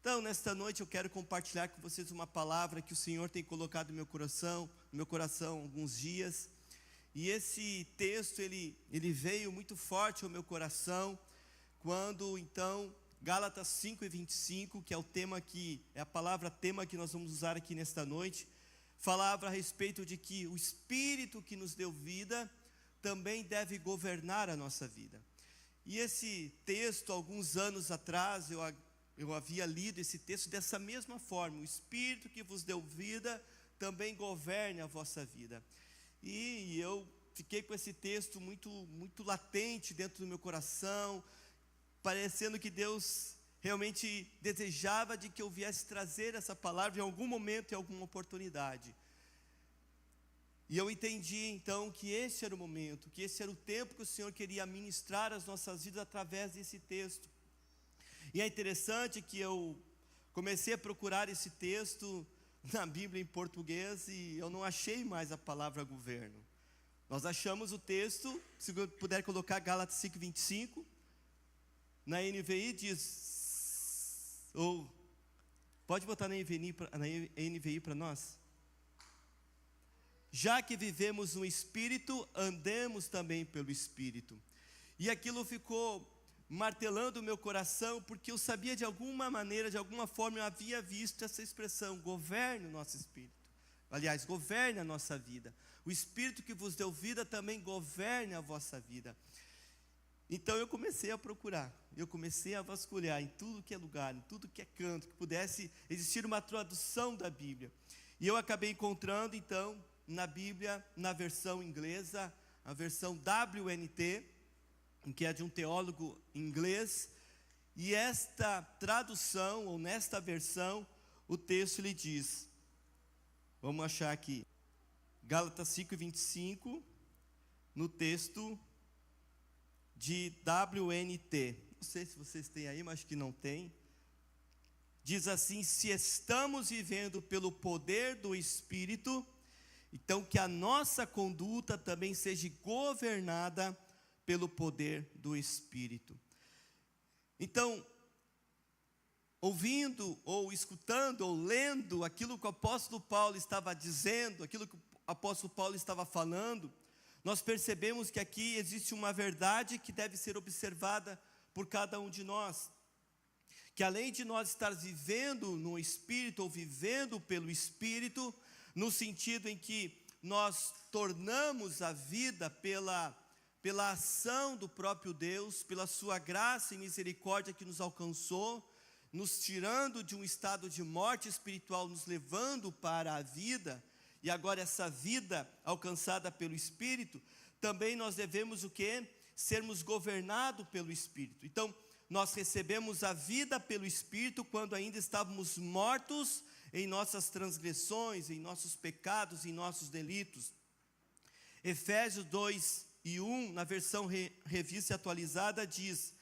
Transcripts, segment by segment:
Então, nesta noite eu quero compartilhar com vocês uma palavra que o Senhor tem colocado no meu coração há alguns dias. E esse texto, ele veio muito forte ao meu coração, quando então, Gálatas 5:25, que é o tema é a palavra tema que nós vamos usar aqui nesta noite, falava a respeito de que o Espírito que nos deu vida, também deve governar a nossa vida. E esse texto, alguns anos atrás, eu havia lido esse texto dessa mesma forma: o Espírito que vos deu vida, também governe a vossa vida. E eu fiquei com esse texto muito latente dentro do meu coração, parecendo que Deus realmente desejava de que eu viesse trazer essa palavra em algum momento, em alguma oportunidade. E eu entendi então que esse era o momento, que esse era o tempo que o Senhor queria ministrar as nossas vidas através desse texto. E é interessante que eu comecei a procurar esse texto na Bíblia em português e eu não achei mais a palavra governo. Nós achamos o texto, se eu puder colocar Gálatas 5:25, na NVI diz, ou pode botar na NVI para nós? Já que vivemos no Espírito, andemos também pelo Espírito. E aquilo ficou martelando o meu coração, porque eu sabia de alguma maneira, de alguma forma, eu havia visto essa expressão: governe o nosso Espírito. Aliás, governe a nossa vida. O Espírito que vos deu vida também governe a vossa vida. Então eu comecei a procurar, eu comecei a vasculhar em tudo que é lugar, em tudo que é canto, que pudesse existir uma tradução da Bíblia. E eu acabei encontrando então na Bíblia, na versão inglesa, a versão WNT, que é de um teólogo inglês, e esta tradução, ou nesta versão, o texto lhe diz, vamos achar aqui, Gálatas 5:25, no texto de WNT, não sei se vocês têm aí, mas acho que não tem, diz assim: se estamos vivendo pelo poder do Espírito, então que a nossa conduta também seja governada pelo poder do Espírito. Então, ouvindo, ou escutando, ou lendo aquilo que o apóstolo Paulo estava dizendo, aquilo que o apóstolo Paulo estava falando, nós percebemos que aqui existe uma verdade que deve ser observada por cada um de nós, que além de nós estar vivendo no Espírito, ou vivendo pelo Espírito, no sentido em que nós tornamos a vida pela ação do próprio Deus, pela sua graça e misericórdia que nos alcançou, nos tirando de um estado de morte espiritual, nos levando para a vida, e agora essa vida alcançada pelo Espírito, também nós devemos o quê? Sermos governados pelo Espírito. Então, nós recebemos a vida pelo Espírito quando ainda estávamos mortos em nossas transgressões, em nossos pecados, em nossos delitos. Efésios 2:1, na versão revista e atualizada, diz: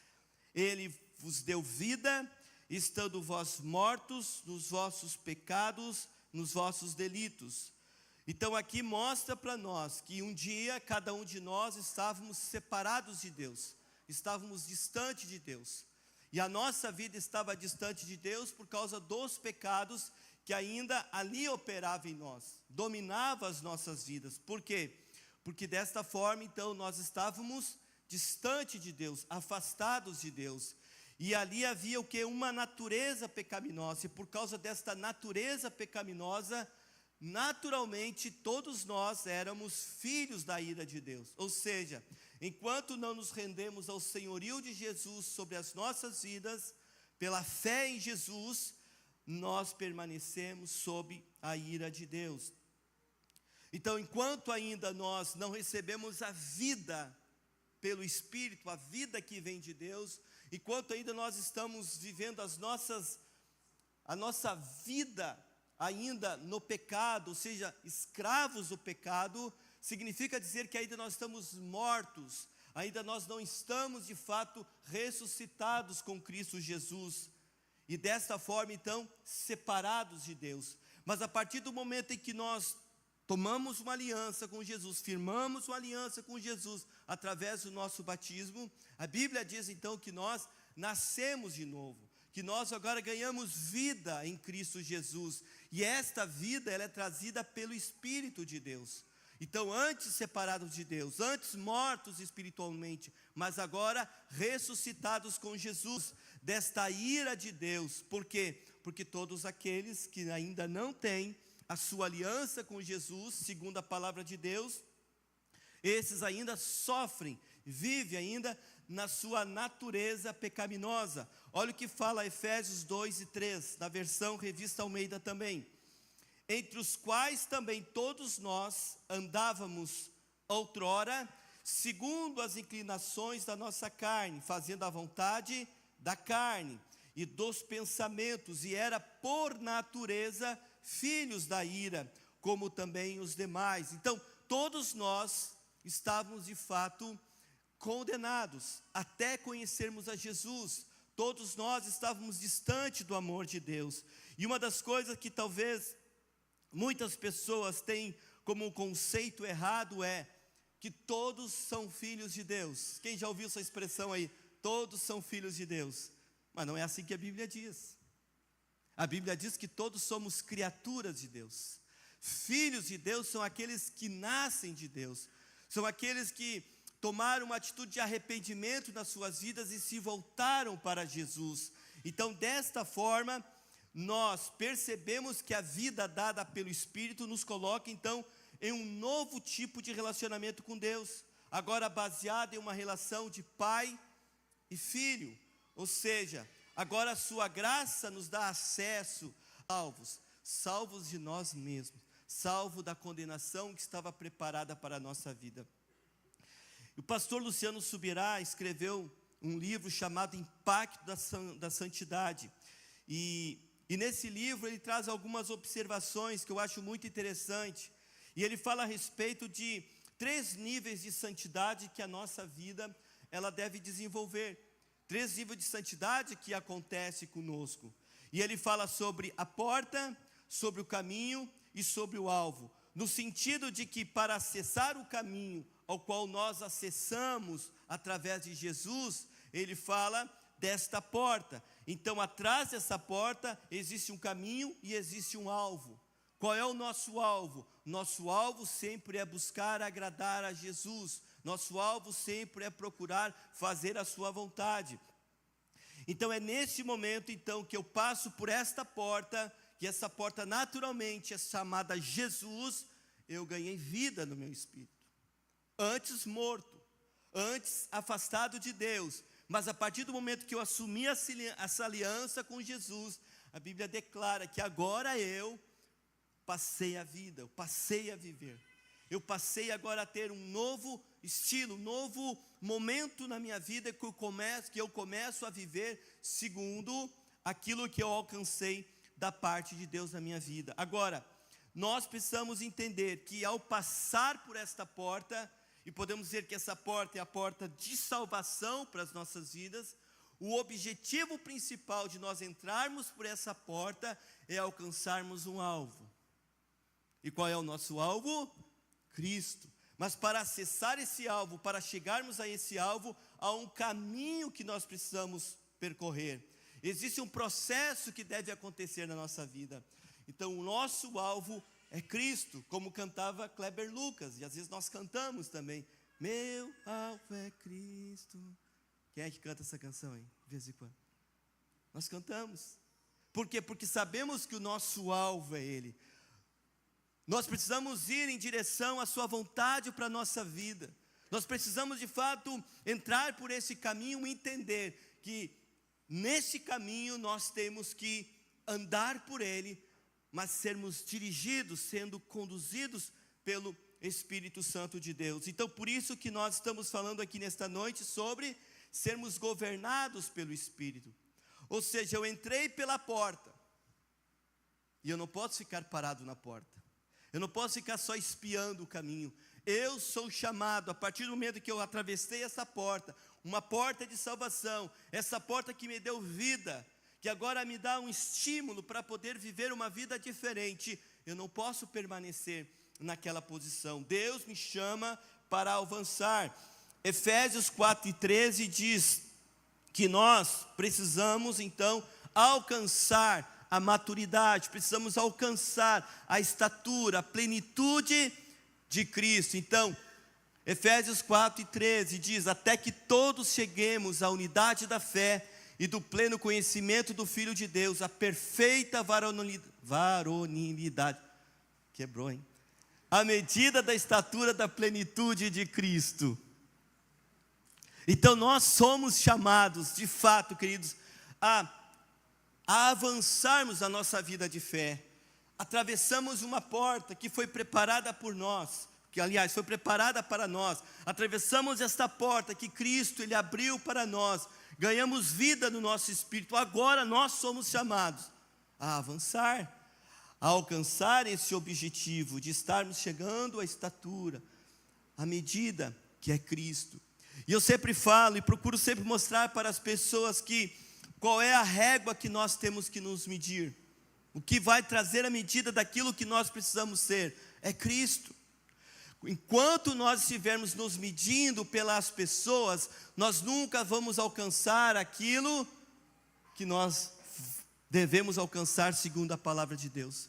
Ele vos deu vida, estando vós mortos nos vossos pecados, nos vossos delitos. Então aqui mostra para nós que um dia cada um de nós estávamos separados de Deus, estávamos distante de Deus, e a nossa vida estava distante de Deus por causa dos pecados que ainda ali operavam em nós, dominava as nossas vidas. Por quê? Porque desta forma então nós estávamos distante de Deus, afastados de Deus, e ali havia o que? Uma natureza pecaminosa, e por causa desta natureza pecaminosa, naturalmente todos nós éramos filhos da ira de Deus. Ou seja, enquanto não nos rendemos ao senhorio de Jesus sobre as nossas vidas, pela fé em Jesus, nós permanecemos sob a ira de Deus. Então, enquanto ainda nós não recebemos a vida pelo Espírito, a vida que vem de Deus, enquanto ainda nós estamos vivendo a nossa vida ainda no pecado, ou seja, escravos do pecado, significa dizer que ainda nós estamos mortos, ainda nós não estamos de fato ressuscitados com Cristo Jesus, e desta forma então separados de Deus. Mas a partir do momento em que nós tomamos uma aliança com Jesus, firmamos uma aliança com Jesus através do nosso batismo, a Bíblia diz então que nós nascemos de novo, que nós agora ganhamos vida em Cristo Jesus. E esta vida, ela é trazida pelo Espírito de Deus. Então, antes separados de Deus, antes mortos espiritualmente, mas agora ressuscitados com Jesus, desta ira de Deus. Por quê? Porque todos aqueles que ainda não têm a sua aliança com Jesus, segundo a palavra de Deus, esses ainda sofrem, vivem ainda na sua natureza pecaminosa. Olha o que fala Efésios 2:3, na versão Revista Almeida também. Entre os quais também todos nós andávamos outrora, segundo as inclinações da nossa carne, fazendo a vontade da carne e dos pensamentos, e era por natureza filhos da ira, como também os demais. Então, todos nós estávamos de fato condenados, até conhecermos a Jesus. Todos nós estávamos distantes do amor de Deus. E uma das coisas que talvez muitas pessoas têm como um conceito errado é que todos são filhos de Deus. Quem já ouviu essa expressão aí? Todos são filhos de Deus. Mas não é assim que a Bíblia diz. A Bíblia diz que todos somos criaturas de Deus. Filhos de Deus são aqueles que nascem de Deus. São aqueles que tomaram uma atitude de arrependimento nas suas vidas e se voltaram para Jesus. Então, desta forma, nós percebemos que a vida dada pelo Espírito nos coloca, então, em um novo tipo de relacionamento com Deus. Agora baseado em uma relação de pai e filho. Ou seja, agora a sua graça nos dá acesso salvos de nós mesmos, salvo da condenação que estava preparada para a nossa vida. O pastor Luciano Subirá escreveu um livro chamado Impacto da Santidade. E nesse livro ele traz algumas observações que eu acho muito interessante. E ele fala a respeito de 3 níveis de santidade que a nossa vida ela deve desenvolver. 3 níveis de santidade que acontece conosco. E ele fala sobre a porta, sobre o caminho e sobre o alvo. No sentido de que para acessar o caminho ao qual nós acessamos através de Jesus, ele fala desta porta. Então, atrás dessa porta existe um caminho e existe um alvo. Qual é o nosso alvo? Nosso alvo sempre é buscar agradar a Jesus. Nosso alvo sempre é procurar fazer a sua vontade. Então, é nesse momento então que eu passo por esta porta, que essa porta naturalmente é chamada Jesus. Eu ganhei vida no meu espírito. Antes morto, antes afastado de Deus, mas a partir do momento que eu assumi essa aliança com Jesus, a Bíblia declara que agora eu passei a vida, eu passei a viver, eu passei agora a ter um novo estilo, um novo momento na minha vida que eu começo a viver segundo aquilo que eu alcancei da parte de Deus na minha vida. Agora, nós precisamos entender que ao passar por esta porta, e podemos dizer que essa porta é a porta de salvação para as nossas vidas, o objetivo principal de nós entrarmos por essa porta é alcançarmos um alvo. E qual é o nosso alvo? Cristo. Mas para acessar esse alvo, para chegarmos a esse alvo, há um caminho que nós precisamos percorrer. Existe um processo que deve acontecer na nossa vida. Então, o nosso alvo é Cristo, como cantava Kleber Lucas, e às vezes nós cantamos também. Meu alvo é Cristo. Quem é que canta essa canção aí, de vez em quando? Nós cantamos. Por quê? Porque sabemos que o nosso alvo é Ele. Nós precisamos ir em direção à sua vontade para a nossa vida. Nós precisamos de fato entrar por esse caminho e entender que nesse caminho nós temos que andar por ele, mas sermos dirigidos, sendo conduzidos pelo Espírito Santo de Deus. Então, por isso que nós estamos falando aqui nesta noite sobre sermos governados pelo Espírito. Ou seja, eu entrei pela porta, e eu não posso ficar parado na porta. Eu não posso ficar só espiando o caminho. Eu sou chamado, a partir do momento que eu atravessei essa porta, uma porta de salvação, essa porta que me deu vida, que agora me dá um estímulo para poder viver uma vida diferente. Eu não posso permanecer naquela posição. Deus me chama para avançar. Efésios 4:13 diz que nós precisamos então alcançar a maturidade, precisamos alcançar a estatura, a plenitude de Cristo. Então, Efésios 4:13 diz: até que todos cheguemos à unidade da fé e do pleno conhecimento do Filho de Deus, a perfeita varonilidade. Quebrou, hein? À medida da estatura da plenitude de Cristo. Então nós somos chamados, de fato, queridos, a avançarmos a nossa vida de fé. Atravessamos uma porta que foi preparada por nós, que aliás foi preparada para nós. Atravessamos esta porta que Cristo Ele abriu para nós. Ganhamos vida no nosso espírito. Agora nós somos chamados a avançar, a alcançar esse objetivo de estarmos chegando à estatura, à medida que é Cristo. E eu sempre falo e procuro sempre mostrar para as pessoas qual é a régua que nós temos que nos medir. O que vai trazer a medida daquilo que nós precisamos ser é Cristo. Enquanto nós estivermos nos medindo pelas pessoas, nós nunca vamos alcançar aquilo que nós devemos alcançar segundo a palavra de Deus.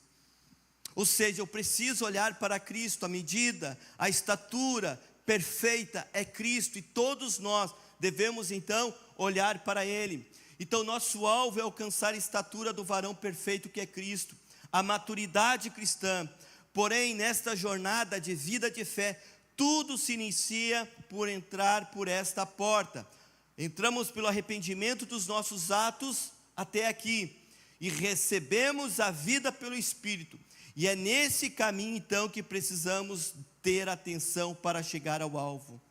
Ou seja, eu preciso olhar para Cristo, a medida, a estatura perfeita é Cristo, e todos nós devemos então olhar para Ele. Então nosso alvo é alcançar a estatura do varão perfeito que é Cristo, a maturidade cristã. Porém, nesta jornada de vida de fé, tudo se inicia por entrar por esta porta. Entramos pelo arrependimento dos nossos atos até aqui, e recebemos a vida pelo Espírito. E é nesse caminho então que precisamos ter atenção para chegar ao alvo.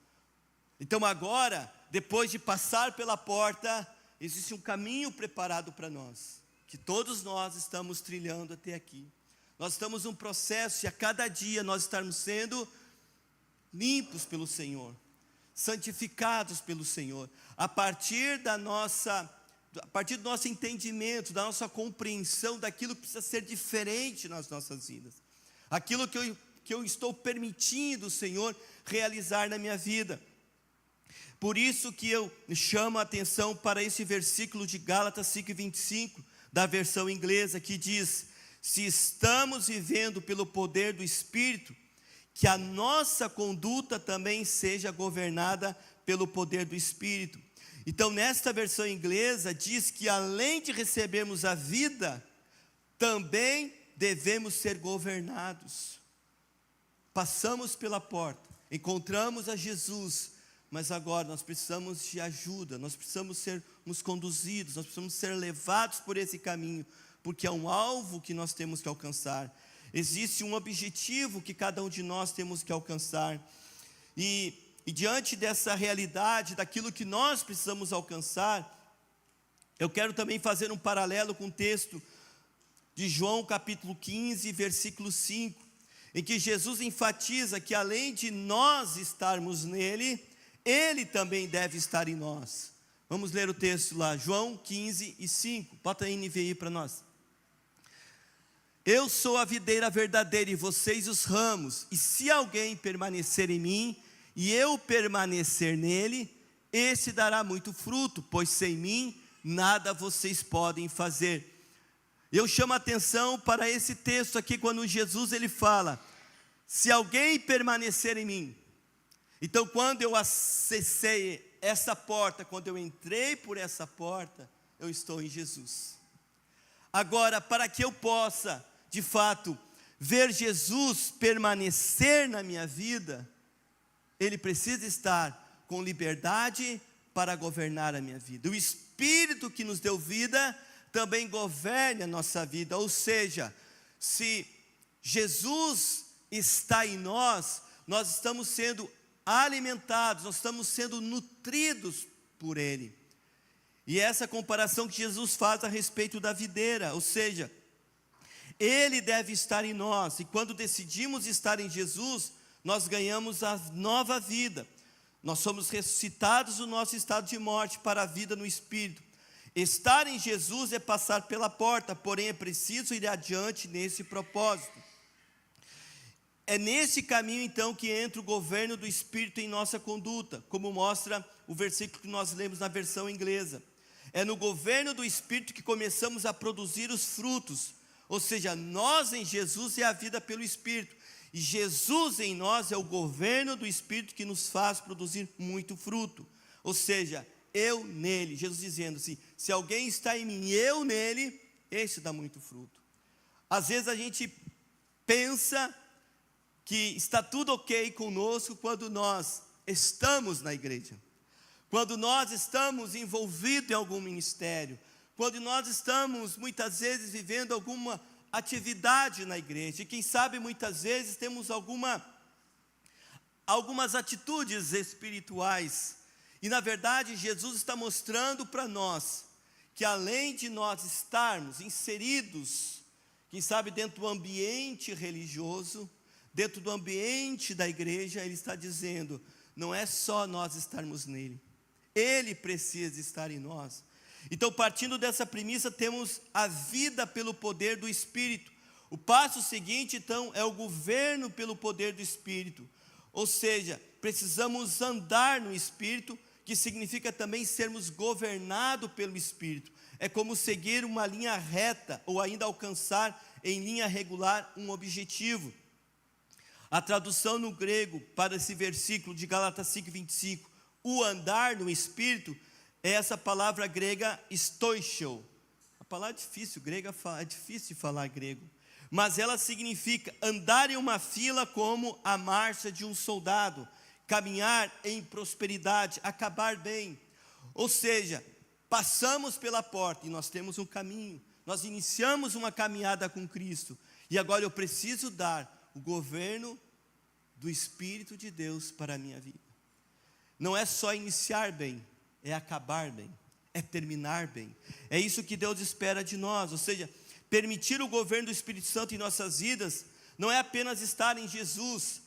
Então agora, depois de passar pela porta, existe um caminho preparado para nós, que todos nós estamos trilhando até aqui. Nós estamos num processo, e a cada dia nós estamos sendo limpos pelo Senhor, santificados pelo Senhor, a partir do nosso entendimento, da nossa compreensão daquilo que precisa ser diferente nas nossas vidas, aquilo que eu estou permitindo o Senhor realizar na minha vida. Por isso que eu chamo a atenção para esse versículo de Gálatas 5:25, da versão inglesa, que diz: se estamos vivendo pelo poder do Espírito, que a nossa conduta também seja governada pelo poder do Espírito. Então, nesta versão inglesa, diz que além de recebermos a vida, também devemos ser governados. Passamos pela porta, encontramos a Jesus, mas agora nós precisamos de ajuda, nós precisamos sermos conduzidos, nós precisamos ser levados por esse caminho, porque é um alvo que nós temos que alcançar. Existe um objetivo que cada um de nós temos que alcançar. E diante dessa realidade, daquilo que nós precisamos alcançar, eu quero também fazer um paralelo com o texto de João capítulo 15, versículo 5, em que Jesus enfatiza que além de nós estarmos nele, ele também deve estar em nós. Vamos ler o texto lá, João 15:5, bota a NVI para nós. Eu sou a videira verdadeira e vocês os ramos, e se alguém permanecer em mim, e eu permanecer nele, esse dará muito fruto, pois sem mim nada vocês podem fazer. Eu chamo a atenção para esse texto aqui, quando Jesus ele fala, se alguém permanecer em mim. Então quando eu acessei essa porta, quando eu entrei por essa porta, eu estou em Jesus. Agora, para que eu possa, de fato, ver Jesus permanecer na minha vida, ele precisa estar com liberdade para governar a minha vida. O Espírito que nos deu vida também governa a nossa vida. Ou seja, se Jesus está em nós, nós estamos sendo alimentados, nós estamos sendo nutridos por Ele. E essa comparação que Jesus faz a respeito da videira, ou seja, Ele deve estar em nós, e quando decidimos estar em Jesus, nós ganhamos a nova vida. Nós somos ressuscitados do nosso estado de morte para a vida no Espírito. Estar em Jesus é passar pela porta, porém é preciso ir adiante nesse propósito. É nesse caminho então que entra o governo do Espírito em nossa conduta, como mostra o versículo que nós lemos na versão inglesa. É no governo do Espírito que começamos a produzir os frutos. Ou seja, nós em Jesus é a vida pelo Espírito. E Jesus em nós é o governo do Espírito que nos faz produzir muito fruto. Ou seja, eu nele. Jesus dizendo assim, se alguém está em mim e eu nele, esse dá muito fruto. Às vezes a gente pensa que está tudo ok conosco quando nós estamos na igreja. Quando nós estamos envolvidos em algum ministério, quando nós estamos muitas vezes vivendo alguma atividade na igreja, e quem sabe muitas vezes temos algumas atitudes espirituais, e na verdade Jesus está mostrando para nós, que além de nós estarmos inseridos, quem sabe dentro do ambiente religioso, dentro do ambiente da igreja, Ele está dizendo, não é só nós estarmos nele, Ele precisa estar em nós. Então, partindo dessa premissa, temos a vida pelo poder do Espírito. O passo seguinte, então, é o governo pelo poder do Espírito. Ou seja, precisamos andar no Espírito, que significa também sermos governados pelo Espírito. É como seguir uma linha reta, ou ainda alcançar em linha regular um objetivo. A tradução no grego para esse versículo de Gálatas 5:25, o andar no Espírito, é essa palavra grega stoichio. A palavra é difícil, é difícil de falar grego, mas ela significa andar em uma fila como a marcha de um soldado, caminhar em prosperidade, acabar bem. Ou seja, passamos pela porta e nós temos um caminho, nós iniciamos uma caminhada com Cristo, e agora eu preciso dar o governo do Espírito de Deus para a minha vida. Não é só iniciar bem, é acabar bem, é terminar bem. É isso que Deus espera de nós. Ou seja, permitir o governo do Espírito Santo em nossas vidas não é apenas estar em Jesus,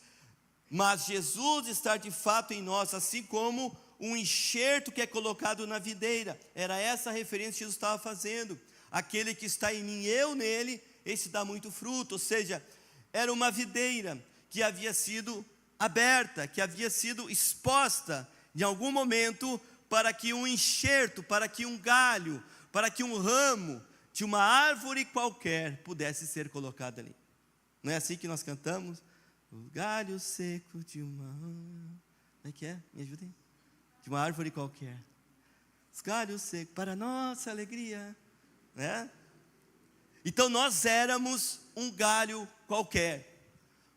mas Jesus estar de fato em nós, assim como um enxerto que é colocado na videira. Era essa a referência que Jesus estava fazendo. Aquele que está em mim, eu nele, esse dá muito fruto. Ou seja, era uma videira que havia sido aberta, que havia sido exposta em algum momento, para que um enxerto, para que um galho, para que um ramo de uma árvore qualquer pudesse ser colocado ali. Não é assim que nós cantamos? O galho seco de uma... Como é que é? Me ajudem. De uma árvore qualquer. Os galhos secos, para nossa alegria. Né? Então nós éramos um galho qualquer.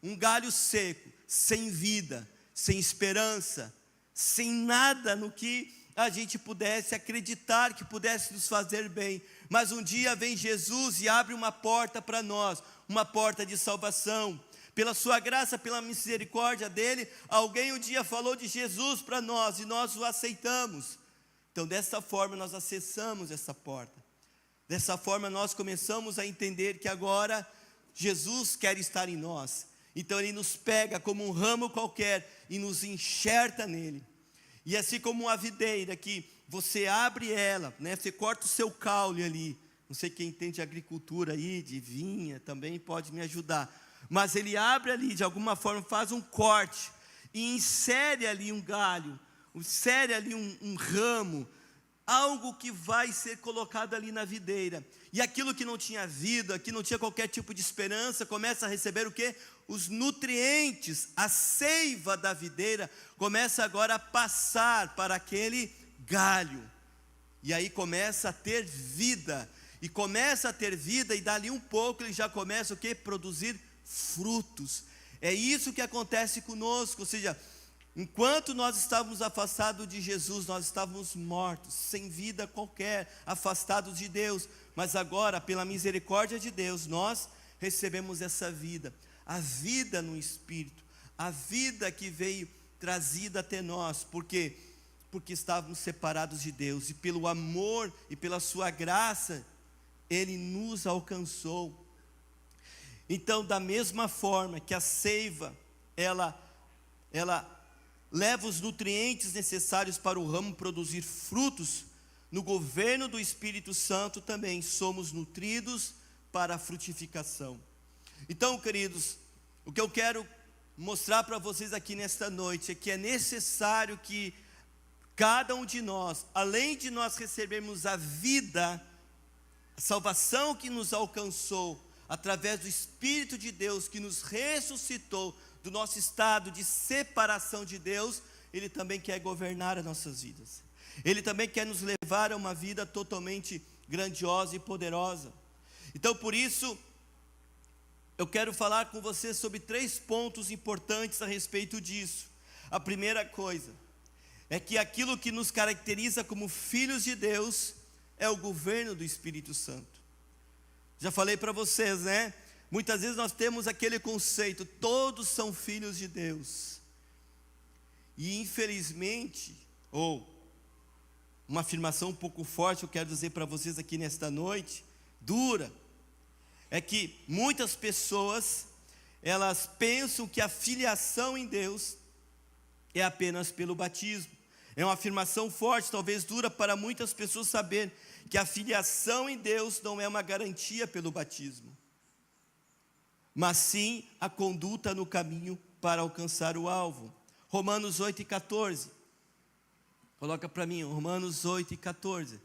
Um galho seco, sem vida, sem esperança, sem nada no que a gente pudesse acreditar que pudesse nos fazer bem. Mas um dia vem Jesus e abre uma porta para nós, uma porta de salvação. Pela sua graça, pela misericórdia dele, alguém um dia falou de Jesus para nós e nós o aceitamos. Então dessa forma nós acessamos essa porta. Dessa forma nós começamos a entender que agora Jesus quer estar em nós. Então Ele nos pega como um ramo qualquer e nos enxerta nele. E assim como uma videira que você abre ela, né, você corta o seu caule ali. Não sei quem entende de agricultura aí, de vinha, também pode me ajudar. Mas ele abre ali, de alguma forma, faz um corte e insere ali um galho, insere ali um ramo, algo que vai ser colocado ali na videira. E aquilo que não tinha vida, que não tinha qualquer tipo de esperança, começa a receber o quê? Os nutrientes, a seiva da videira, começa agora a passar para aquele galho. E aí começa a ter vida. E começa a ter vida, e dali um pouco ele já começa o quê? Produzir frutos. É isso que acontece conosco. Ou seja, enquanto nós estávamos afastados de Jesus, nós estávamos mortos, sem vida qualquer, afastados de Deus. Mas agora, pela misericórdia de Deus, nós recebemos essa vida, a vida no Espírito, a vida que veio trazida até nós. Por quê? Porque estávamos separados de Deus, e pelo amor e pela sua graça, Ele nos alcançou. Então, da mesma forma que a seiva, ela leva os nutrientes necessários para o ramo produzir frutos, no governo do Espírito Santo também somos nutridos para a frutificação. Então, queridos, o que eu quero mostrar para vocês aqui nesta noite é que é necessário que cada um de nós, além de nós recebermos a vida, a salvação que nos alcançou, através do Espírito de Deus, que nos ressuscitou do nosso estado de separação de Deus, Ele também quer governar as nossas vidas. Ele também quer nos levar a uma vida totalmente grandiosa e poderosa. Então, por isso, eu quero falar com você sobre 3 pontos importantes a respeito disso. A primeira coisa é que aquilo que nos caracteriza como filhos de Deus é o governo do Espírito Santo. Já falei para vocês, né? Muitas vezes nós temos aquele conceito, todos são filhos de Deus. E infelizmente, ou uma afirmação um pouco forte, eu quero dizer para vocês aqui nesta noite, dura, é que muitas pessoas, elas pensam que a filiação em Deus é apenas pelo batismo. É uma afirmação forte, talvez dura para muitas pessoas saber que a filiação em Deus não é uma garantia pelo batismo, mas sim a conduta no caminho para alcançar o alvo. Romanos 8:14, coloca para mim, Romanos 8:14.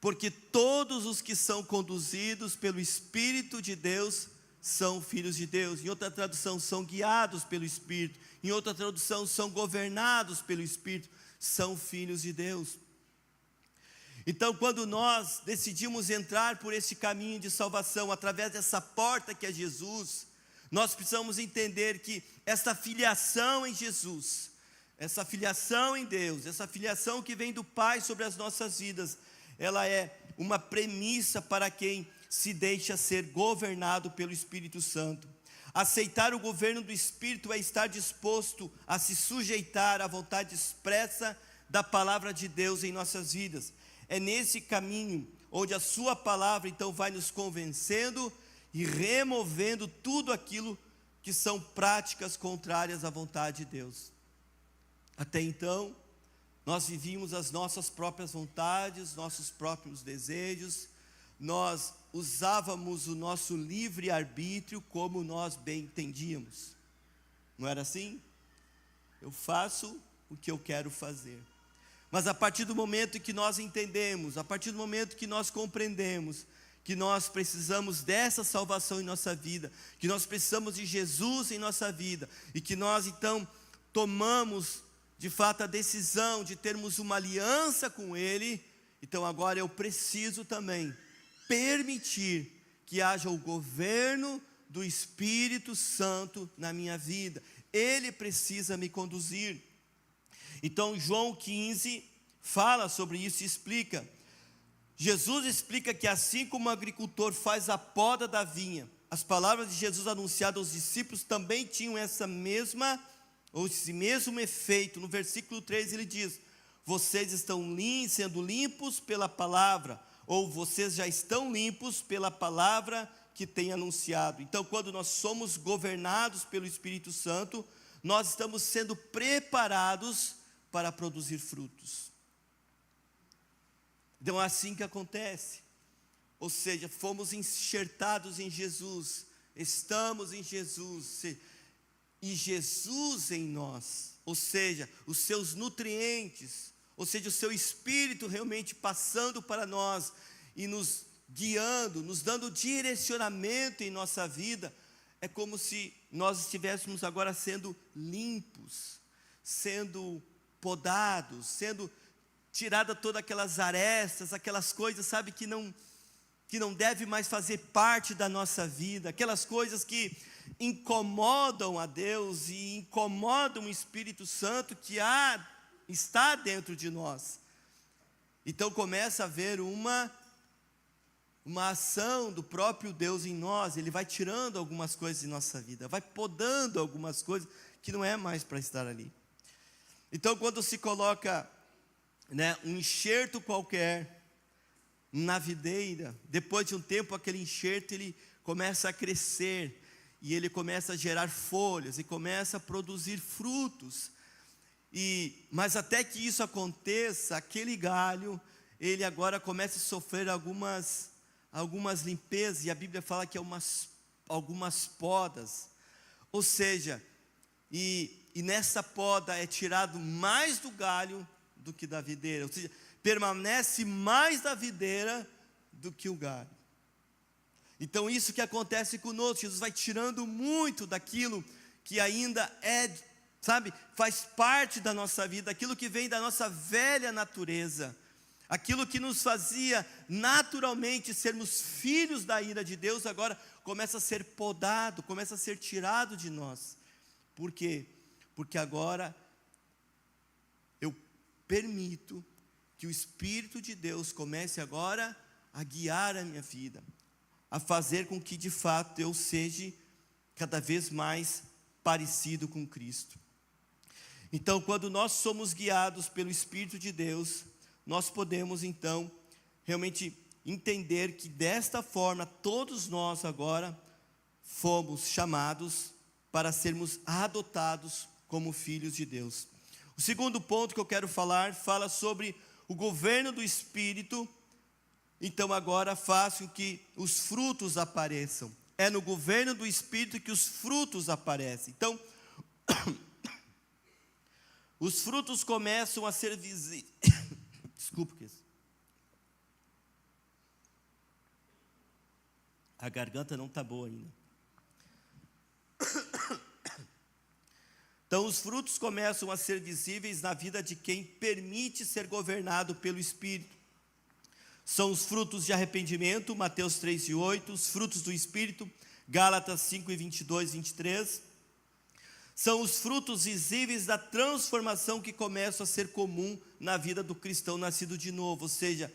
Porque todos os que são conduzidos pelo Espírito de Deus são filhos de Deus. Em outra tradução, são guiados pelo Espírito. Em outra tradução, são governados pelo Espírito. São filhos de Deus. Então, quando nós decidimos entrar por esse caminho de salvação, através dessa porta que é Jesus, nós precisamos entender que essa filiação em Jesus, essa filiação em Deus, essa filiação que vem do Pai sobre as nossas vidas, ela é uma premissa para quem se deixa ser governado pelo Espírito Santo. Aceitar o governo do Espírito é estar disposto a se sujeitar à vontade expressa da palavra de Deus em nossas vidas. É nesse caminho onde a sua palavra então vai nos convencendo e removendo tudo aquilo que são práticas contrárias à vontade de Deus. Até então, nós vivíamos as nossas próprias vontades, nossos próprios desejos, nós usávamos o nosso livre-arbítrio como nós bem entendíamos. Não era assim? Eu faço o que eu quero fazer. Mas a partir do momento que nós entendemos, a partir do momento que nós compreendemos que nós precisamos dessa salvação em nossa vida, que nós precisamos de Jesus em nossa vida, e que nós então tomamos de fato a decisão de termos uma aliança com Ele, então agora eu preciso também permitir que haja o governo do Espírito Santo na minha vida. Ele precisa me conduzir. Então João 15 fala sobre isso e explica. Jesus explica que assim como o agricultor faz a poda da vinha, as palavras de Jesus anunciadas aos discípulos também tinham esse mesmo efeito. No versículo 3 ele diz: vocês estão sendo limpos pela palavra, ou vocês já estão limpos pela palavra que tem anunciado. Então, quando nós somos governados pelo Espírito Santo, nós estamos sendo preparados para produzir frutos. Então é assim que acontece. Ou seja, fomos enxertados em Jesus, estamos em Jesus, e Jesus em nós, ou seja, os seus nutrientes, ou seja, o seu Espírito realmente passando para nós e nos guiando, nos dando direcionamento em nossa vida. É como se nós estivéssemos agora sendo limpos, sendo podados, sendo tirada todas aquelas arestas, aquelas coisas, sabe, que não deve mais fazer parte da nossa vida, aquelas coisas que incomodam a Deus e incomodam o Espírito Santo que está dentro de nós. Então começa a haver uma ação do próprio Deus em nós. Ele vai tirando algumas coisas de nossa vida, vai podando algumas coisas que não é mais para estar ali. Então quando se coloca um enxerto qualquer na videira, depois de um tempo aquele enxerto ele começa a crescer, e ele começa a gerar folhas, e começa a produzir frutos, mas até que isso aconteça, aquele galho, ele agora começa a sofrer algumas limpezas, e a Bíblia fala que é algumas podas, ou seja, e nessa poda é tirado mais do galho do que da videira, ou seja, permanece mais da videira do que o galho. Então isso que acontece conosco, Jesus vai tirando muito daquilo que ainda é, sabe, faz parte da nossa vida, aquilo que vem da nossa velha natureza, aquilo que nos fazia naturalmente sermos filhos da ira de Deus, agora começa a ser podado, começa a ser tirado de nós. Por quê? Porque agora eu permito que o Espírito de Deus comece agora a guiar a minha vida, a fazer com que de fato eu seja cada vez mais parecido com Cristo. Então, quando nós somos guiados pelo Espírito de Deus, nós podemos então realmente entender que desta forma todos nós agora fomos chamados para sermos adotados como filhos de Deus. O segundo ponto que eu quero falar, fala sobre o governo do Espírito. Então agora faço que os frutos apareçam. É no governo do Espírito que os frutos aparecem. Então, os frutos começam a ser visíveis. Desculpa, a garganta não está boa ainda. Então os frutos começam a ser visíveis na vida de quem permite ser governado pelo Espírito. São os frutos de arrependimento, Mateus 3:8, os frutos do Espírito, Gálatas 5:22, 23. São os frutos visíveis da transformação que começam a ser comum na vida do cristão nascido de novo. Ou seja,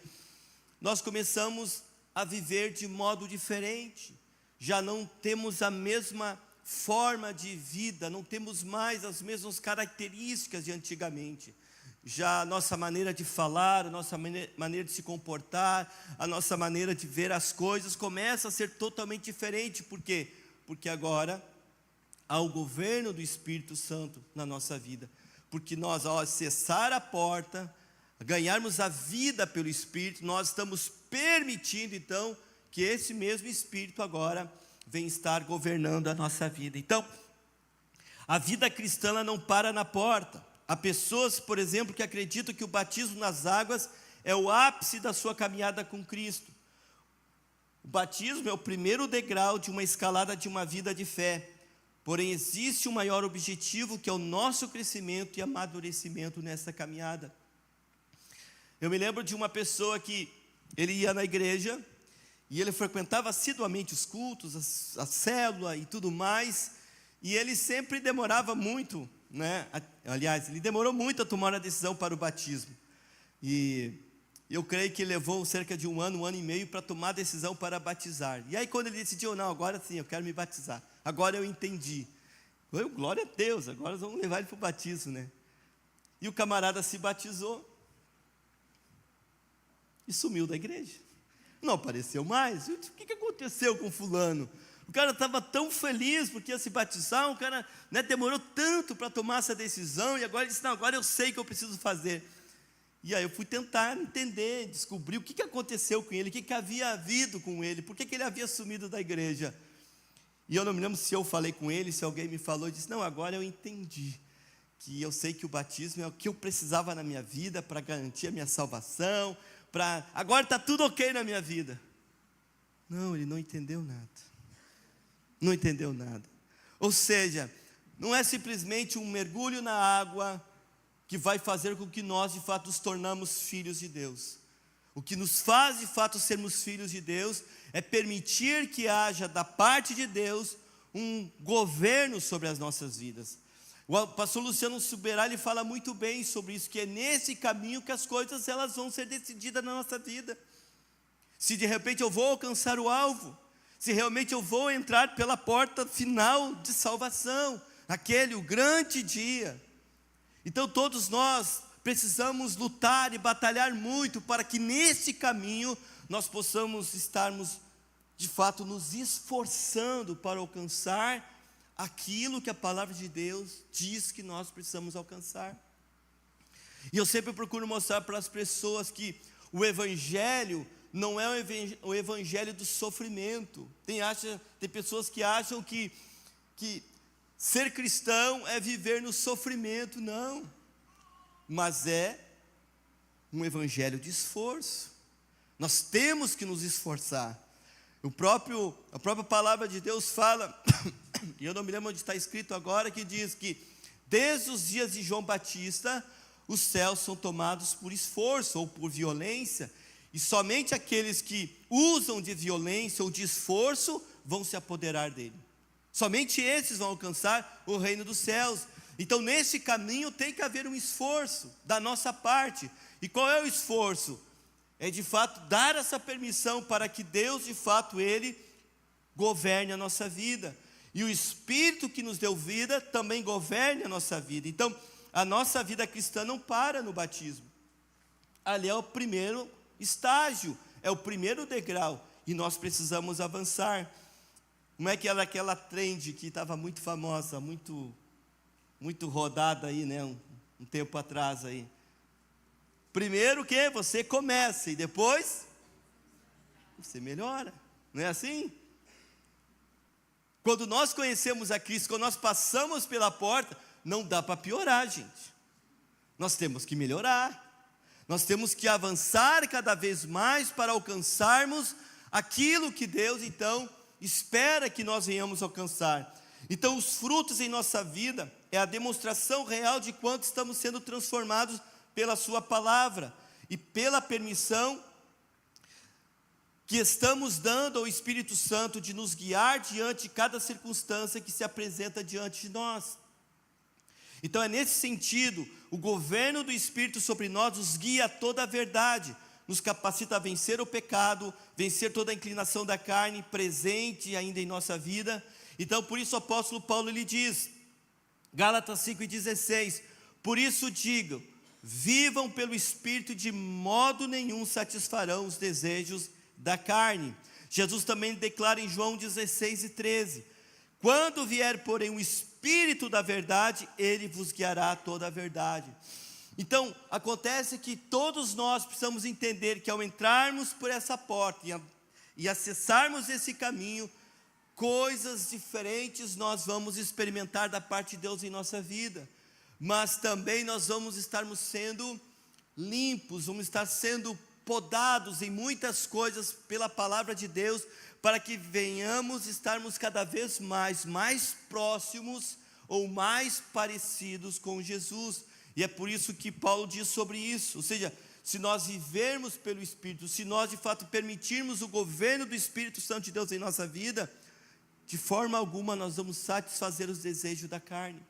nós começamos a viver de modo diferente. Já não temos a mesma forma de vida, não temos mais as mesmas características de antigamente. Já a nossa maneira de falar, a nossa maneira de se comportar, a nossa maneira de ver as coisas começa a ser totalmente diferente. Por quê? Porque agora há o governo do Espírito Santo na nossa vida. Porque nós, ao acessar a porta, ganharmos a vida pelo Espírito, nós estamos permitindo então que esse mesmo Espírito agora vem estar governando a nossa vida. Então, a vida cristã ela não para na porta. Há pessoas, por exemplo, que acreditam que o batismo nas águas é o ápice da sua caminhada com Cristo. O batismo é o primeiro degrau de uma escalada de uma vida de fé. Porém, existe um maior objetivo, que é o nosso crescimento e amadurecimento nessa caminhada. Eu me lembro de uma pessoa que ele ia na igreja e ele frequentava assiduamente os cultos, a célula e tudo mais, e ele sempre demorava muito, né? Aliás, ele demorou muito a tomar a decisão para o batismo. E eu creio que ele levou cerca de um ano e meio para tomar a decisão para batizar. E aí quando ele decidiu, não, agora sim, eu quero me batizar. Agora eu entendi. Glória a Deus, agora vamos levar ele para o batismo, né? E o camarada se batizou e sumiu da igreja. Não apareceu mais. O que aconteceu com fulano? O cara estava tão feliz porque ia se batizar, o cara, né, demorou tanto para tomar essa decisão, e agora ele disse, não, agora eu sei o que eu preciso fazer. E aí eu fui tentar entender, descobrir o que aconteceu com ele, o que havia havido com ele, por que ele havia sumido da igreja. E eu não me lembro se eu falei com ele, se alguém me falou, e disse, não, agora eu entendi, que eu sei que o batismo é o que eu precisava na minha vida, para garantir a minha salvação, agora está tudo ok na minha vida. Não, ele não entendeu nada. Não entendeu nada. Ou seja, não é simplesmente um mergulho na água que vai fazer com que nós de fato nos tornamos filhos de Deus. O que nos faz de fato sermos filhos de Deus é permitir que haja da parte de Deus um governo sobre as nossas vidas. O pastor Luciano Subirá, ele fala muito bem sobre isso, que é nesse caminho que as coisas elas vão ser decididas na nossa vida. Se de repente eu vou alcançar o alvo, se realmente eu vou entrar pela porta final de salvação, o grande dia. Então todos nós precisamos lutar e batalhar muito para que nesse caminho nós possamos estarmos de fato nos esforçando para alcançar aquilo que a palavra de Deus diz que nós precisamos alcançar. E eu sempre procuro mostrar para as pessoas que o evangelho não é o evangelho do sofrimento. Tem pessoas que acham que ser cristão é viver no sofrimento. Não, mas é um evangelho de esforço. Nós temos que nos esforçar. A própria palavra de Deus fala, e eu não me lembro onde está escrito agora, que diz que desde os dias de João Batista, os céus são tomados por esforço ou por violência, e somente aqueles que usam de violência ou de esforço vão se apoderar dele. Somente esses vão alcançar o reino dos céus. Então, nesse caminho tem que haver um esforço da nossa parte. E qual é o esforço? É de fato dar essa permissão para que Deus, de fato, Ele governe a nossa vida. E o Espírito que nos deu vida também governe a nossa vida. Então, a nossa vida cristã não para no batismo. Ali é o primeiro estágio, é o primeiro degrau. E nós precisamos avançar. Como é que era aquela trend que estava muito famosa, muito rodada aí, né? Um tempo atrás aí. Primeiro que você começa e depois você melhora, não é assim? Quando nós conhecemos a Cristo, quando nós passamos pela porta, não dá para piorar, gente. Nós temos que melhorar. Nós temos que avançar cada vez mais para alcançarmos aquilo que Deus, então, espera que nós venhamos alcançar. Então, os frutos em nossa vida é a demonstração real de quanto estamos sendo transformados pela sua palavra e pela permissão que estamos dando ao Espírito Santo de nos guiar diante de cada circunstância que se apresenta diante de nós. Então é nesse sentido, o governo do Espírito sobre nós nos guia a toda a verdade, nos capacita a vencer o pecado, vencer toda a inclinação da carne presente ainda em nossa vida. Então por isso o apóstolo Paulo ele diz, Gálatas 5,16, por isso digo, vivam pelo Espírito e de modo nenhum satisfarão os desejos da carne. Jesus também declara em João 16,13, quando vier porém o Espírito da verdade, Ele vos guiará a toda a verdade. Então, acontece que todos nós precisamos entender que ao entrarmos por essa porta e acessarmos esse caminho, coisas diferentes nós vamos experimentar da parte de Deus em nossa vida. Mas também nós vamos estarmos sendo limpos, vamos estar sendo podados em muitas coisas pela palavra de Deus, para que venhamos estarmos cada vez mais próximos ou mais parecidos com Jesus. E é por isso que Paulo diz sobre isso, ou seja, se nós vivermos pelo Espírito, se nós de fato permitirmos o governo do Espírito Santo de Deus em nossa vida, de forma alguma nós vamos satisfazer os desejos da carne.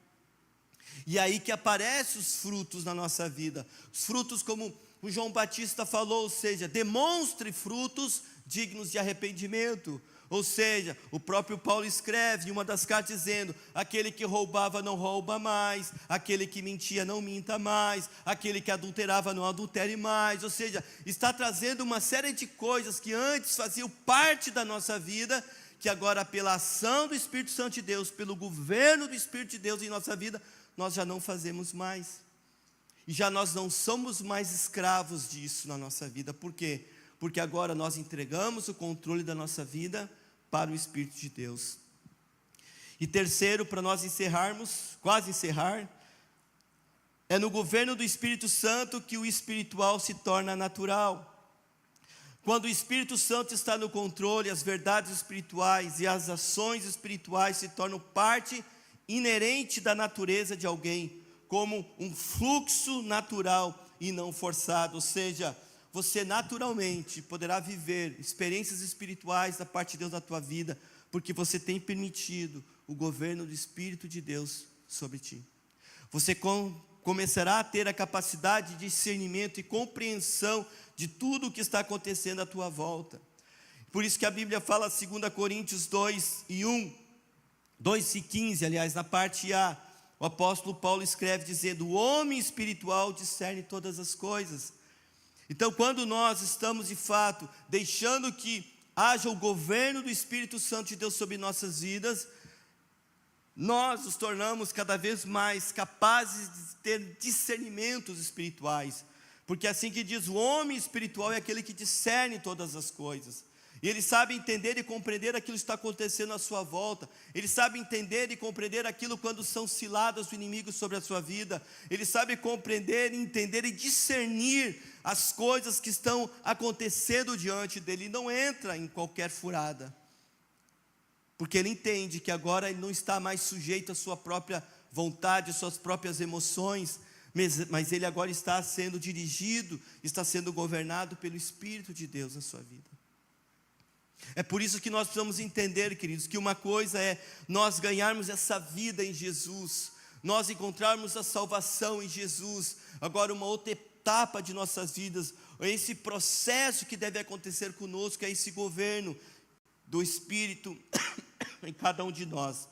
E aí que aparecem os frutos na nossa vida, os frutos como o João Batista falou, ou seja, demonstre frutos dignos de arrependimento. Ou seja, o próprio Paulo escreve em uma das cartas dizendo, aquele que roubava não rouba mais, aquele que mentia não minta mais, aquele que adulterava não adultere mais. Ou seja, está trazendo uma série de coisas que antes faziam parte da nossa vida, que agora pela ação do Espírito Santo de Deus, pelo governo do Espírito de Deus em nossa vida, nós já não fazemos mais. E já nós não somos mais escravos disso na nossa vida. Por quê? Porque agora nós entregamos o controle da nossa vida para o Espírito de Deus. E terceiro, para nós encerrarmos, quase encerrar, é no governo do Espírito Santo que o espiritual se torna natural. Quando o Espírito Santo está no controle, as verdades espirituais e as ações espirituais se tornam parte inerente da natureza de alguém, como um fluxo natural e não forçado. Ou seja, você naturalmente poderá viver experiências espirituais da parte de Deus na tua vida, porque você tem permitido o governo do Espírito de Deus sobre ti. Você começará a ter a capacidade de discernimento e compreensão de tudo o que está acontecendo à tua volta. Por isso que a Bíblia fala, 2 Coríntios 2:15, aliás, na parte A, o apóstolo Paulo escreve dizendo, o homem espiritual discerne todas as coisas. Então, quando nós estamos de fato deixando que haja o governo do Espírito Santo de Deus sobre nossas vidas, nós nos tornamos cada vez mais capazes de ter discernimentos espirituais, porque assim que diz, o homem espiritual é aquele que discerne todas as coisas. E ele sabe entender e compreender aquilo que está acontecendo à sua volta. Ele sabe entender e compreender aquilo quando são ciladas do inimigo sobre a sua vida. Ele sabe compreender, entender e discernir as coisas que estão acontecendo diante dele. Ele não entra em qualquer furada, porque ele entende que agora ele não está mais sujeito à sua própria vontade, às suas próprias emoções, mas ele agora está sendo dirigido, está sendo governado pelo Espírito de Deus na sua vida. É por isso que nós precisamos entender, queridos, que uma coisa é nós ganharmos essa vida em Jesus, nós encontrarmos a salvação em Jesus. Agora, uma outra etapa de nossas vidas, esse processo que deve acontecer conosco, é esse governo do Espírito em cada um de nós.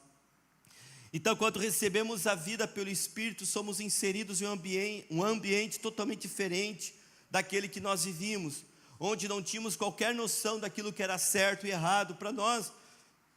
Então, quando recebemos a vida pelo Espírito, somos inseridos em um ambiente totalmente diferente daquele que nós vivíamos, onde não tínhamos qualquer noção daquilo que era certo e errado. Para nós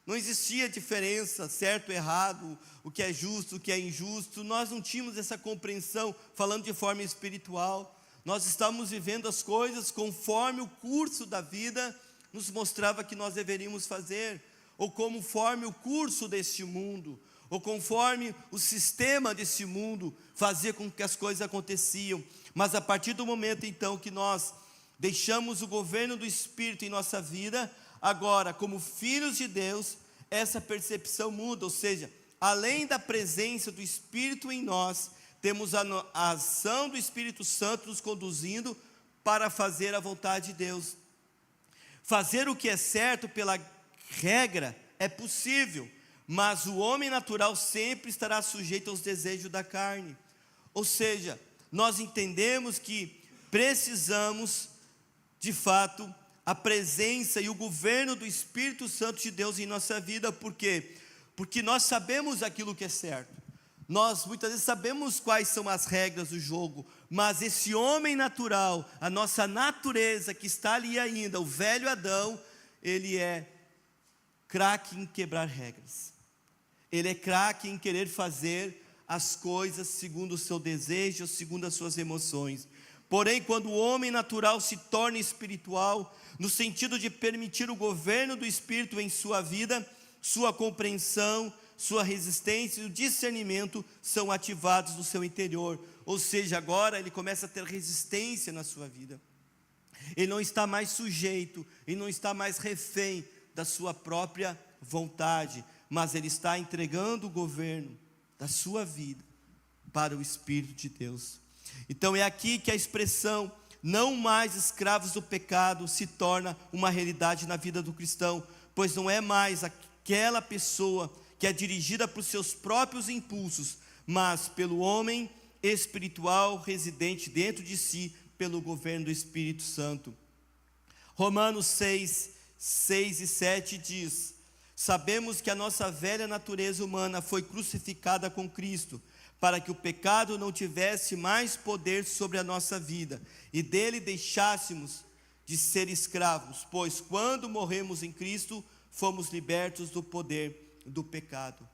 não existia diferença, certo e errado, o que é justo, o que é injusto. Nós não tínhamos essa compreensão, falando de forma espiritual. Nós estávamos vivendo as coisas conforme o curso da vida nos mostrava que nós deveríamos fazer, ou conforme o curso deste mundo, ou conforme o sistema desse mundo fazia com que as coisas aconteciam. Mas a partir do momento então que nós deixamos o governo do Espírito em nossa vida, agora como filhos de Deus, essa percepção muda. Ou seja, além da presença do Espírito em nós, temos a ação do Espírito Santo nos conduzindo para fazer a vontade de Deus. Fazer o que é certo pela regra é possível, mas o homem natural sempre estará sujeito aos desejos da carne. Ou seja, nós entendemos que precisamos, de fato, a presença e o governo do Espírito Santo de Deus em nossa vida. Por quê? Porque nós sabemos aquilo que é certo. Nós muitas vezes sabemos quais são as regras do jogo, mas esse homem natural, a nossa natureza que está ali ainda, o velho Adão, ele é craque em quebrar regras. Ele é craque em querer fazer as coisas segundo o seu desejo, segundo as suas emoções. Porém, quando o homem natural se torna espiritual, no sentido de permitir o governo do Espírito em sua vida, sua compreensão, sua resistência e o discernimento são ativados no seu interior. Ou seja, agora ele começa a ter resistência na sua vida. Ele não está mais sujeito, ele não está mais refém da sua própria vontade, mas ele está entregando o governo da sua vida para o Espírito de Deus. Então é aqui que a expressão não mais escravos do pecado se torna uma realidade na vida do cristão, pois não é mais aquela pessoa que é dirigida por seus próprios impulsos, mas pelo homem espiritual residente dentro de si, pelo governo do Espírito Santo. Romanos 6, 6 e 7 diz: sabemos que a nossa velha natureza humana foi crucificada com Cristo, para que o pecado não tivesse mais poder sobre a nossa vida, e dele deixássemos de ser escravos, pois quando morremos em Cristo, fomos libertos do poder do pecado.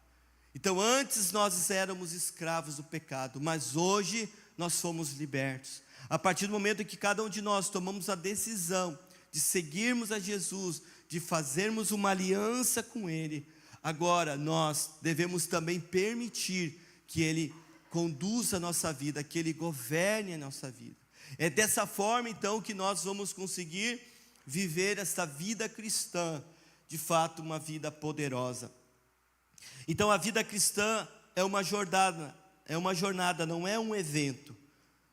Então antes nós éramos escravos do pecado, mas hoje nós fomos libertos. A partir do momento em que cada um de nós tomamos a decisão de seguirmos a Jesus, de fazermos uma aliança com Ele, agora nós devemos também permitir que Ele conduza a nossa vida, que Ele governe a nossa vida. É dessa forma então que nós vamos conseguir viver esta vida cristã, de fato uma vida poderosa. Então a vida cristã é uma jornada, não é um evento,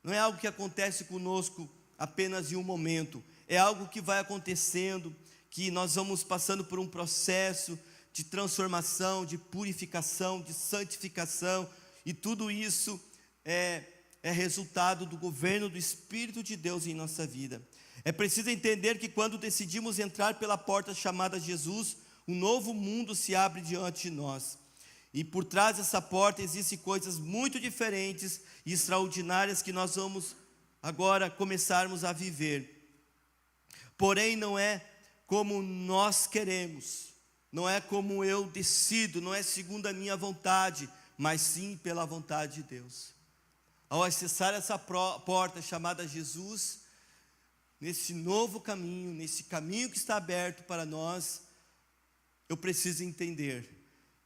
não é algo que acontece conosco apenas em um momento, é algo que vai acontecendo, que nós vamos passando por um processo de transformação, de purificação, de santificação, e tudo isso é resultado do governo do Espírito de Deus em nossa vida. É preciso entender que quando decidimos entrar pela porta chamada Jesus, um novo mundo se abre diante de nós. E por trás dessa porta existem coisas muito diferentes e extraordinárias que nós vamos agora começarmos a viver. Porém, não é como nós queremos, não é como eu decido, não é segundo a minha vontade, mas sim pela vontade de Deus. Ao acessar essa porta chamada Jesus, nesse novo caminho, nesse caminho que está aberto para nós, eu preciso entender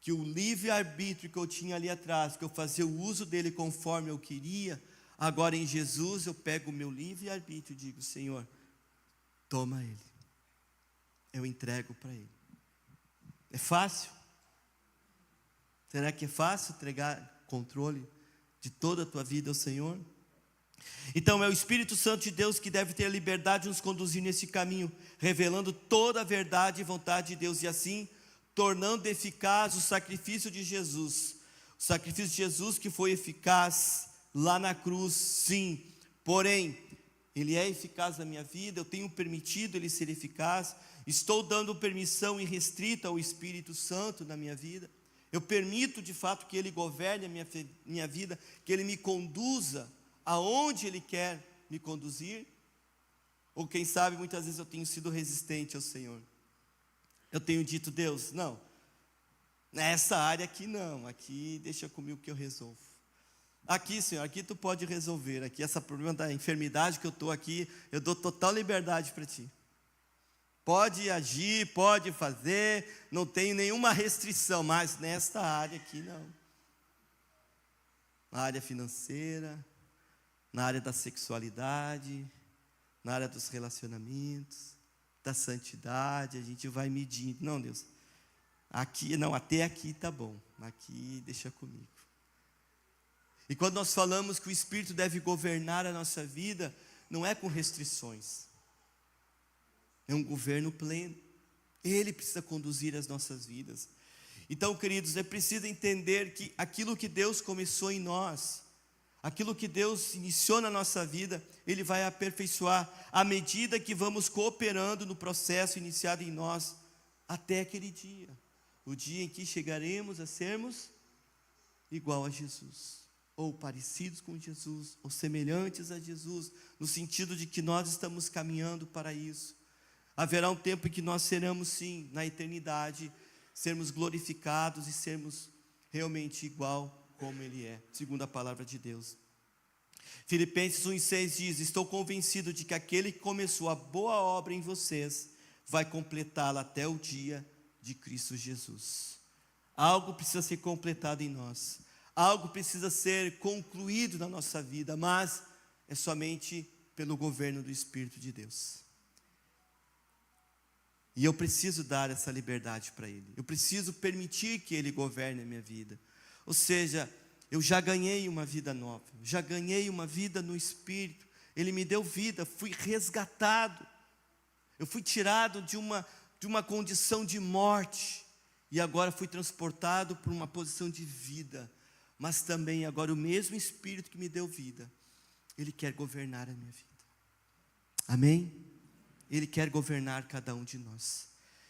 que o livre-arbítrio que eu tinha ali atrás, que eu fazia o uso dele conforme eu queria, agora em Jesus eu pego o meu livre-arbítrio e digo: Senhor, toma ele, eu entrego para ele. É fácil? Será que é fácil entregar controle de toda a tua vida ao Senhor? Então é o Espírito Santo de Deus que deve ter a liberdade de nos conduzir nesse caminho, revelando toda a verdade e vontade de Deus, e assim tornando eficaz o sacrifício de Jesus. O sacrifício de Jesus que foi eficaz lá na cruz, sim, porém, ele é eficaz na minha vida, eu tenho permitido ele ser eficaz, estou dando permissão irrestrita ao Espírito Santo na minha vida, eu permito de fato que ele governe a minha vida, que ele me conduza aonde ele quer me conduzir, ou quem sabe muitas vezes eu tenho sido resistente ao Senhor, eu tenho dito: Deus, não, nessa área aqui não, aqui deixa comigo que eu resolvo, aqui Senhor, aqui tu pode resolver, aqui esse problema da enfermidade que eu estou aqui, eu dou total liberdade para ti, pode agir, pode fazer, não tenho nenhuma restrição, mas nesta área aqui não, na área financeira, na área da sexualidade, na área dos relacionamentos, da santidade, a gente vai medindo. Não, Deus, aqui não, até aqui está bom, aqui deixa comigo. E quando nós falamos que o Espírito deve governar a nossa vida, não é com restrições, é um governo pleno, ele precisa conduzir as nossas vidas. Então, queridos, é preciso entender que aquilo que Deus começou em nós, aquilo que Deus iniciou na nossa vida, ele vai aperfeiçoar à medida que vamos cooperando no processo iniciado em nós, até aquele dia, o dia em que chegaremos a sermos igual a Jesus, ou parecidos com Jesus, ou semelhantes a Jesus, no sentido de que nós estamos caminhando para isso. Haverá um tempo em que nós seremos, sim, na eternidade, sermos glorificados e sermos realmente igual como ele é, segundo a palavra de Deus. Filipenses 1,6 diz: estou convencido de que aquele que começou a boa obra em vocês, vai completá-la até o dia de Cristo Jesus. Algo precisa ser completado em nós, algo precisa ser concluído na nossa vida, mas é somente pelo governo do Espírito de Deus. E eu preciso dar essa liberdade para ele, eu preciso permitir que ele governe a minha vida. Ou seja, eu já ganhei uma vida nova, já ganhei uma vida no Espírito, ele me deu vida, fui resgatado, eu fui tirado de uma condição de morte, e agora fui transportado para uma posição de vida, mas também agora o mesmo Espírito que me deu vida, ele quer governar a minha vida, amém? Ele quer governar cada um de nós.